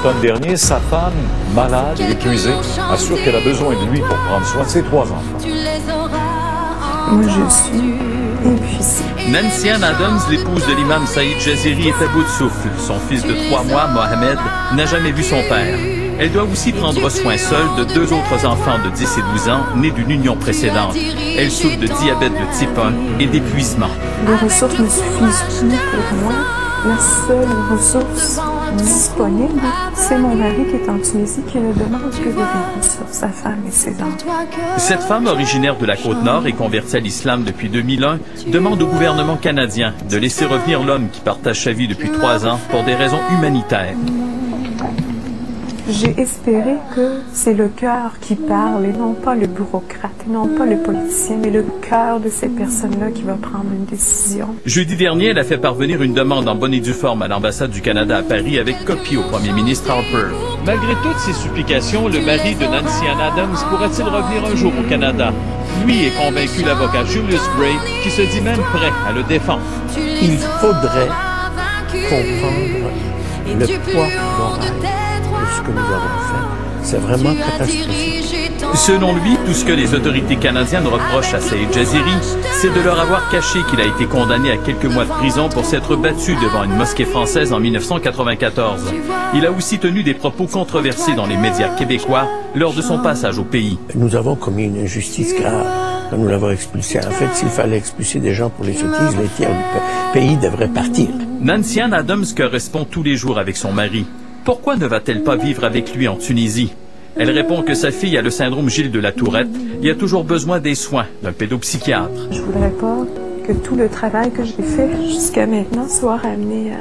l'automne dernier, sa femme, malade et épuisée, assure qu'elle a besoin de lui pour prendre soin de ses 3 enfants. Moi, je suis épuisée. Nancy Ann Adams, l'épouse de l'imam Saïd Jaziri, est à bout de souffle. Son fils de 3 mois, Mohamed, n'a jamais vu son père. Elle doit aussi prendre soin seule de 2 autres enfants de 10 et 12 ans, nés d'une union précédente. Elle souffre de diabète de type 1 et d'épuisement. Les ressources ne suffisent plus pour moi. La seule ressource disponible, c'est mon mari qui est en Tunisie qui ne demande que de vivre sur sa femme et ses enfants. Cette femme originaire de la Côte-Nord et convertie à l'islam depuis 2001 demande au gouvernement canadien de laisser revenir l'homme qui partage sa vie depuis 3 ans pour des raisons humanitaires. J'ai espéré que c'est le cœur qui parle et non pas le bureaucrate, et non pas le politicien, mais le cœur de ces personnes-là qui va prendre une décision. Jeudi dernier, elle a fait parvenir une demande en bonne et due forme à l'ambassade du Canada à Paris avec copie au premier ministre Harper. Malgré toutes ces supplications, le mari de Nancy Ann Adams pourra-t-il revenir un jour au Canada? Lui est convaincu l'avocat Julius Gray, qui se dit même prêt à le défendre. Il faudrait comprendre le poids moral de ce que nous avons fait. C'est vraiment catastrophique. Selon lui, tout ce que les autorités canadiennes reprochent à Saïd Jaziri, c'est de leur avoir caché qu'il a été condamné à quelques mois de prison pour s'être battu devant une mosquée française en 1994. Il a aussi tenu des propos controversés dans les médias québécois lors de son passage au pays. Nous avons commis une injustice grave quand nous l'avons expulsé. En fait, s'il fallait expulser des gens pour les sottises, les tiers du pays devraient partir. Nancy Ann Adams correspond tous les jours avec son mari. Pourquoi ne va-t-elle pas vivre avec lui en Tunisie? Elle répond que sa fille a le syndrome Gilles de la Tourette et a toujours besoin des soins d'un pédopsychiatre. Je voudrais pas que tout le travail que j'ai fait jusqu'à maintenant soit ramené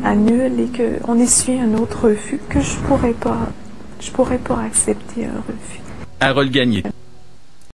à nul et qu'on essuie un autre refus que je pourrais pas accepter un refus. Harold Gagné.